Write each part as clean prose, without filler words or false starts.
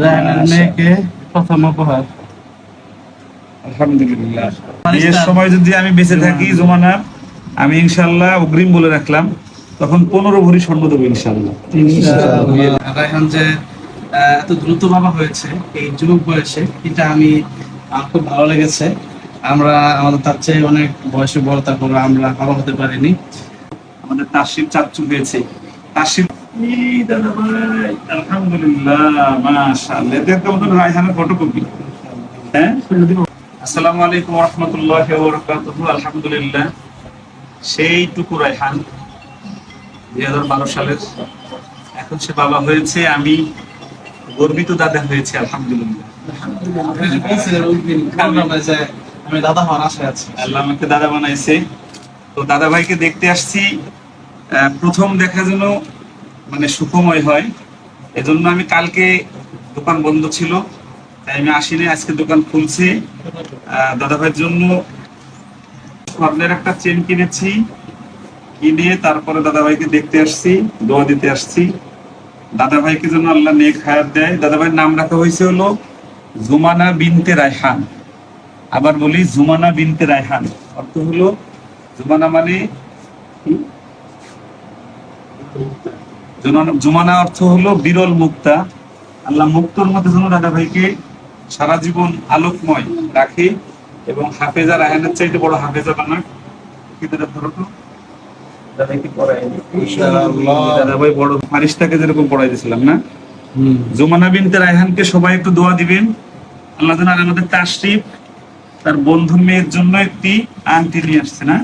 রায়হানের মেয়েকে প্রথম উপহার। আলহামদুলিল্লাহ। বিয়ের সময় যদি আমি বেঁচে থাকি জুমানা, আমি ইনশাআল্লাহ অগ্রিম বলে রাখলাম, তখন 15 ভরি স্বর্ণ দেবো ইনশাআল্লাহ। রায়হান যে এত দ্রুত বাবা হয়েছে এই যুবক বয়সে, এটা আমার খুব ভালো লেগেছে। আমাদের তার চেয়ে অনেক বয়সে বড়, তারপর আমরা বাবা হতে পারিনি। আমাদের তাসির চাচ্চু হয়েছে। তাসির দাদা ভাই, আলহামদুলিল্লাহ, মাশাআল্লাহ। এটা একটা মতন রায়হানের ফটোকপি। হ্যাঁ, আসসালামু আলাইকুম ওয়া রাহমাতুল্লাহি ওয়া বারাকাতুহু। আলহামদুলিল্লাহ, সেইটুকু রায়হান 2012 সালের, এখন সে বাবা হয়েছে। আমি গর্বিত দাদা হয়েছে, আলহামদুলিল্লাহ। আমি দাদা হওয়ার আশায় আছি। আল্লাহ আমাকে দাদা বানাইছে। তো দাদা ভাইকে দেখতে আসছি। প্রথম দেখা যেন মানে সুখময় হয়, এজন্য আমি কালকে দোকান বন্ধ ছিল, তাই আমি আসিনি। আজকে দোকান খুলছে। দাদা ভাইয়ের জন্য স্বর্ণের একটা চেন কিনেছি, কিনে তারপরে দাদা ভাইকে দেখতে আসছি, দোয়া দিতে আসছি। দাদা ভাইকে যেন আল্লাহ নেক হায়াত দেয়। দাদা ভাইয়ের নাম রাখা হয়েছে হলো জুমানা বিনতে রায়হান। আবার বলি, জুমানা বিনতে রায়হান অর্থ হলো, জুমানা মানে জুমানা অর্থ হলো বিরল মুক্তা। আল্লাহ মুক্তর মধ্যে যেন দাদা ভাইকে সারা জীবন আলোকময় রাখে এবং হাফেজা রায়হানের চাইতে বড় হাফেজা বানাক। দাদা ভাই বড় ফারিস্তাকে যেরকম পড়াই দিয়েছিলাম না, জুমানা বিনতে রায়হানকে সবাই একটু দোয়া দিবেন। আল্লাহ যেন আমাদের তাশরিফ তার বন্ধুর মেয়ের জন্য একটি আংটি নিয়ে আসছে না।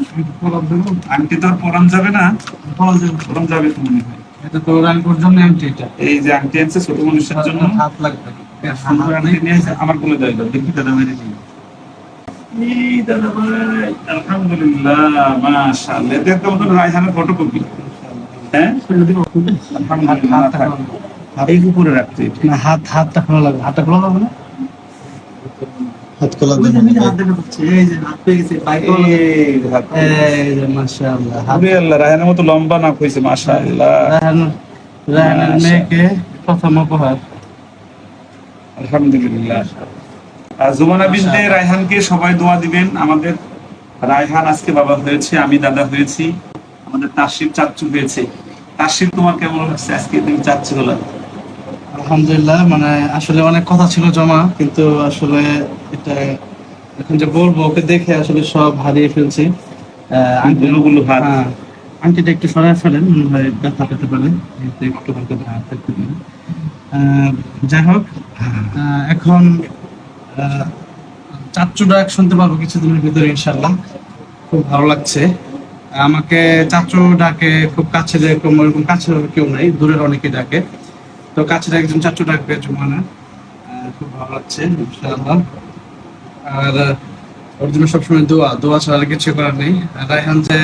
আংটি তো আর পরান যাবে না, পরান যাবে তো মনে হয়। এটা তো রানপুর জন্য আংটি। এটা এই যে আংটি আনছে ছোট মানুষের জন্য, হাত লাগবে। সুন্দর আংটি নিয়ে আসছে। আমার কোলে দেয় দেখি দাদা ভাই, দেখি দাদা ভাই, আলহামদুলিল্লাহ, মাশাআল্লাহ। এটা একটা মতন রায়হানের ফটোকপি। হ্যাঁ, আলহামদুলিল্লাহ। এই উপরে রাখতে না, হাতটা খোলা লাগবে। হাতটা খোলা লাগবে না, হাত খোলা দেবে। এই যে হাত পেয়ে গেছে, পাই খোলা। এই যে মাশাআল্লাহ, আল্লাহ, রায়হানের মতো লম্বা নাক হইছে, মাশাআল্লাহ। রায়হানের মেয়েকে প্রথম উপহার। আলহামদুলিল্লাহ। জুমানা বিনতে রায়হানকে সবাই দোয়া দিবেন। আমাদের রায়হান আজকে বাবা হয়েছে, আমি দাদা হয়েছি। আমাদের তাসির চাচ্চু হয়েছে। তাসির, তোমার কেমন লাগছে আজকে তুমি চাচ্চু হলা? আলহামদুলিল্লাহ, মানে আসলে অনেক কথা ছিল জমা, কিন্তু আসলে এটা এখন যে বলবো, ওকে দেখে আসলে সব হারিয়ে ফেলছি। আংটিটা একটু সরাই ফেলেন, মনে হয় ব্যথা পেতে পারে, একটু হালকা হাত থাকতে পারে। যাই হোক, এখন চাচ্চু ডাক শুনতে পারবো কিছুদিনের ভিতরে ইনশাল্লাহ। খুব ভালো লাগছে। আমাকে চাচ্চু ডাকে খুব কাছে, যেরকম ওরকম কাছে কেউ নাই, দূরের অনেকে ডাকে। তো কাছের একজন চাচ্চু ডাকবে জুমানা, খুব ভালো লাগছে ইনশাআল্লাহ। আর ওর জন্য সবসময় দোয়া ছাড়া কিছু করার নেই। রায়হান যে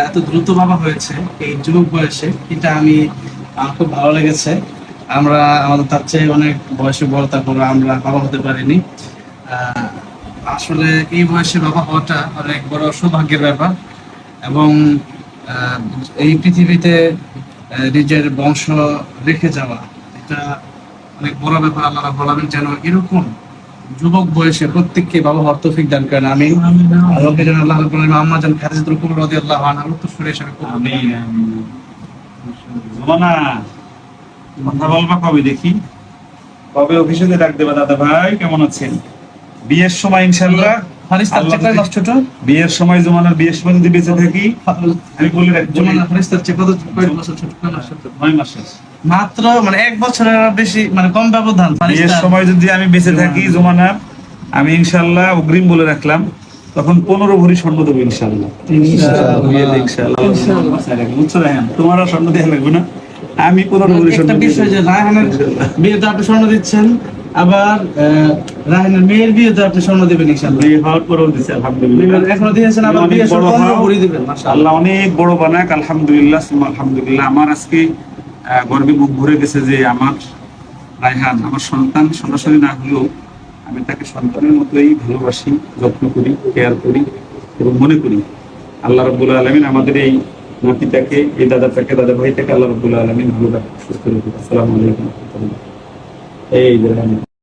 এত দ্রুত বাবা হয়েছে এই যুবক বয়সে, এটা আমার খুব ভালো লেগেছে। আমাদের তার চেয়ে অনেক বয়সে বড়, তারপর আমরা বাবা হতে পারিনি। আসলে এই বয়সে বাবা হওয়াটা অনেক বড় সৌভাগ্যের ব্যাপার, এবং এই পৃথিবীতে নিজের বংশ রেখে যাওয়া, এটা অনেক বড় ব্যাপার। আল্লাহ রাব্বুল আলামিন যেন এরকম যুবক বয়সে প্রত্যেককে বাবা হওয়ার তৌফিক দান করেন, আমিন। আল্লাহ রাব্বুল আলামিন আম্মা জান খাদিজাতুল কুবরা রাদিয়াল্লাহু আনহা উত্তরসূরি হিসেবে আমিন। জুমানা, কথা বলবা কবে দেখি? কবে অফিসে ডাক দেবা? দাদা ভাই কেমন আছেন? বিয়ের সময় ইনশাআল্লাহ, ছোট বিয়ের সময়, জুমানার বিয়ের সময় যদি বেঁচে থাকি, আমি বলে রাখবো, জুমানা ফারিস্তার চেয়ে কত বছর ছোট? 9 মাসের মাত্র, মানে 1 বছরের বেশি, মানে কম ব্যবধান। বিয়ের সময় যদি আমি বেঁচে থাকি জুমানা, আমি ইনশাআল্লাহ অগ্রিম বলে রাখলাম, তখন 15 ভরি স্বর্ণ দেবো ইনশাআল্লাহ। তোমার আর স্বর্ণ দেওয়া লাগবে না, আমি 15 ভরি স্বর্ণ। একটা বিষয় যে রায়হানের বিয়েতে আপনি স্বর্ণ দিচ্ছেন, আবার রায়হানের মেয়ের বিয়েতে আপনি স্বর্ণ দিবেন ইনশাআল্লাহ। বিয়ে হওয়ার পরেও দিচ্ছি, আলহামদুলিল্লাহ। এখনো দিয়েছেন, আবার বিয়ে স্বর্ণ 15 ভরি দিবেন, মাশাআল্লাহ। আল্লাহ অনেক বড় বানাক, আলহামদুলিল্লাহ, আলহামদুলিল্লাহ। আমার আজকে গর্বে বুক ভরে গেছে যে আমার রায়হান আমার সন্তান। সরাসরি না হলেও আমি তাকে সন্তানের মতোই ভালোবাসি, যত্ন করি, কেয়ার করি এবং মনে করি। আল্লাহ রাব্বুল আলামিন আমাদের এই নাতিটাকে, এই দাদা ভাইটাকে আল্লাহ রাব্বুল আলামিন ভালো রাখুক, সুস্থ রাখুক। আসসালামু আলাইকুম। এই যে